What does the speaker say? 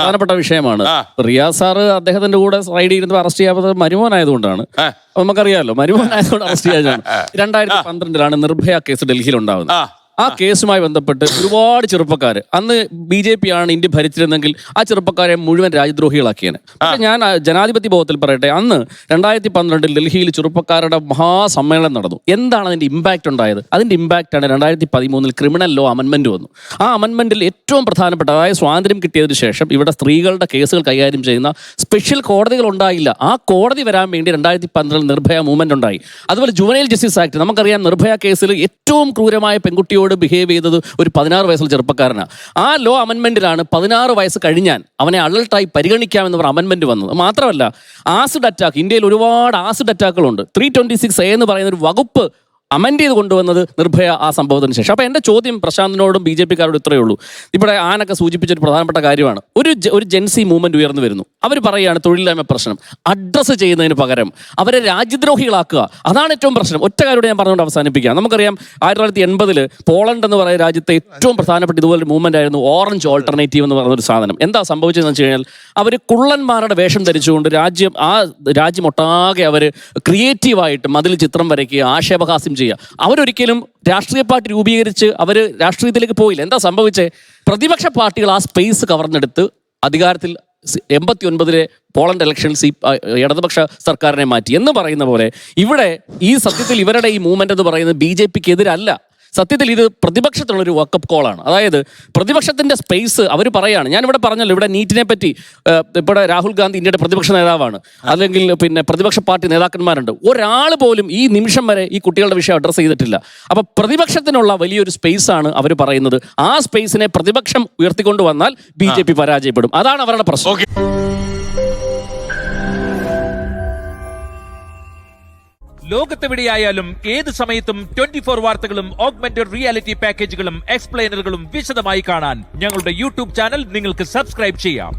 പ്രധാനപ്പെട്ട വിഷയമാണ്. റിയാസ് സാറ് അദ്ദേഹത്തിന്റെ കൂടെ റൈഡ് ചെയ്യുന്നത് അറസ്റ്റ് ചെയ്യാത്തത് മരുമോനായതുകൊണ്ടാണ്. നമുക്കറിയാമല്ലോ, മരുമോനായതുകൊണ്ട് അറസ്റ്റ് ചെയ്യാനാണ്. 2012 നിർഭയ കേസ് ഡൽഹിയിൽ ഉണ്ടാവുന്നത്. ആ കേസുമായി ബന്ധപ്പെട്ട് ഒരുപാട് ചെറുപ്പക്കാർ, അന്ന് BJP ആണ് ഇന്ത്യ ഭരിച്ചിരുന്നെങ്കിൽ ആ ചെറുപ്പക്കാരെ മുഴുവൻ രാജ്യദ്രോഹികളാക്കിയാണ്. പക്ഷെ ഞാൻ ജനാധിപത്യ ബോധത്തിൽ പറയട്ടെ, അന്ന് 2012 ഡൽഹിയിൽ ചെറുപ്പക്കാരുടെ മഹാസമ്മേളനം നടന്നു. എന്താണ് അതിന്റെ ഇമ്പാക്ട് ഉണ്ടായത്? അതിന്റെ ഇമ്പാക്റ്റാണ് 2013 ക്രിമിനൽ ലോ അമെൻമെന്റ് വന്നു. ആ അമെൻമെന്റിൽ ഏറ്റവും പ്രധാനപ്പെട്ട, അതായത് സ്വാതന്ത്ര്യം കിട്ടിയതിനു ശേഷം ഇവിടെ സ്ത്രീകളുടെ കേസുകൾ കൈകാര്യം ചെയ്യുന്ന സ്പെഷ്യൽ കോടതികൾ ഉണ്ടായില്ല. ആ കോടതി വരാൻ വേണ്ടി 2012 നിർഭയ മൂവ്മെന്റ് ഉണ്ടായി. അതുപോലെ ജുവനൈൽ ജസ്റ്റിസ് ആക്ട്, നമുക്കറിയാം നിർഭയ കേസിൽ ഏറ്റവും ക്രൂരമായ പെൺകുട്ടിയോട് ബിഹേവ് ചെയ്തത് ഒരു 16 വയസ്സുള്ള ചെറുപ്പക്കാരനാണ്. ആ ലോ അമെൻമെന്റിലാണ് 16 വയസ്സ് കഴിഞ്ഞാൽ അവനെ അഡൾട്ടായി പരിഗണിക്കാമെന്ന് പറഞ്ഞ അമെൻമെന്റ് വന്നത്. മാത്രമല്ല, ആസിഡ് അറ്റാക്ക്, ഇന്ത്യയിൽ ഒരുപാട് ആസിഡ് അറ്റാക്കുകളുണ്ട്. 326A എന്ന് പറയുന്ന ഒരു വകുപ്പ് അമെൻഡ് ചെയ്ത് കൊണ്ടുവന്നത് നിർഭയ ആ സംഭവത്തിന് ശേഷം. അപ്പോൾ എൻ്റെ ചോദ്യം പ്രശാന്തിനോടും BJP-കാരോടും ഇത്രയേ ഉള്ളൂ. ഇവിടെ ആനൊക്കെ സൂചിപ്പിച്ചൊരു പ്രധാനപ്പെട്ട കാര്യമാണ്. ഒരു ജെൻസി മൂവ്മെന്റ് ഉയർന്നു വരുന്നു. അവർ പറയുകയാണ് തൊഴിലില്ലായ്മ പ്രശ്നം അഡ്രസ്സ് ചെയ്യുന്നതിന് പകരം അവരെ രാജ്യദ്രോഹികളാക്കുക, അതാണ് ഏറ്റവും പ്രശ്നം. ഒറ്റ കാര്യം ഞാൻ പറഞ്ഞുകൊണ്ട് അവസാനിപ്പിക്കാം. നമുക്കറിയാം 1980 പോളണ്ട് എന്ന് പറയുന്ന രാജ്യത്തെ ഏറ്റവും പ്രധാനപ്പെട്ട ഇതുപോലെ മൂവ്മെന്റ് ആയിരുന്നു ഓറഞ്ച് ഓൾട്ടർനേറ്റീവ് എന്ന് പറയുന്ന ഒരു സാധനം. എന്താ സംഭവിച്ചതെന്ന് വെച്ച് കഴിഞ്ഞാൽ, അവർ കുള്ളന്മാരുടെ വേഷം ധരിച്ചുകൊണ്ട് രാജ്യമൊട്ടാകെ അവർ ക്രിയേറ്റീവായിട്ട് മതിൽ ചിത്രം വരയ്ക്കുക, ആക്ഷേപഹാസ്യം ചെയ്യുക. അവരൊരിക്കലും രാഷ്ട്രീയ പാർട്ടി രൂപീകരിച്ച് അവർ രാഷ്ട്രീയത്തിലേക്ക് പോയില്ല. എന്താ സംഭവിച്ചേ? പ്രതിപക്ഷ പാർട്ടികൾ ആ സ്പേസ് കവർന്നെടുത്ത് അധികാരത്തിൽ 89 പോളണ്ട് ഇലക്ഷൻസ് ഇടതുപക്ഷ സർക്കാരിനെ മാറ്റി എന്ന് പറയുന്ന പോലെ ഇവിടെ ഈ സത്യത്തിൽ ഇവരുടെ ഈ മൂവ്മെന്റ് എന്ന് പറയുന്നത് BJP-ക്ക് എതിരല്ല. സത്യത്തിൽ ഇത് പ്രതിപക്ഷത്തിനുള്ളൊരു വാക്കപ്പ് കോളാണ്. അതായത് പ്രതിപക്ഷത്തിന്റെ സ്പേസ് അവർ പറയാണ്. ഞാനിവിടെ പറഞ്ഞല്ലോ, ഇവിടെ നീറ്റിനെ പറ്റി ഇവിടെ രാഹുൽ ഗാന്ധി ഇന്ത്യയുടെ പ്രതിപക്ഷ നേതാവാണ്, അല്ലെങ്കിൽ പിന്നെ പ്രതിപക്ഷ പാർട്ടി നേതാക്കന്മാരുണ്ട്. ഒരാൾ പോലും ഈ നിമിഷം വരെ ഈ കുട്ടികളുടെ വിഷയം അഡ്രസ്സ് ചെയ്തിട്ടില്ല. അപ്പൊ പ്രതിപക്ഷത്തിനുള്ള വലിയൊരു സ്പേസാണ് അവർ പറയുന്നത്. ആ സ്പേസിനെ പ്രതിപക്ഷം ഉയർത്തിക്കൊണ്ടു വന്നാൽ BJP പരാജയപ്പെടും. അതാണ് അവരുടെ പ്രശ്നം. ലോകത്തെവിടെയായാലും ഏത് സമയത്തും 24 വാർത്തകളും ഓഗ്മെന്റഡ് റിയാലിറ്റി പാക്കേജുകളും എക്സ്പ്ലെയിനറുകളും വിശദമായി കാണാൻ ഞങ്ങളുടെ YouTube ചാനൽ നിങ്ങൾക്ക് സബ്സ്ക്രൈബ് ചെയ്യാം.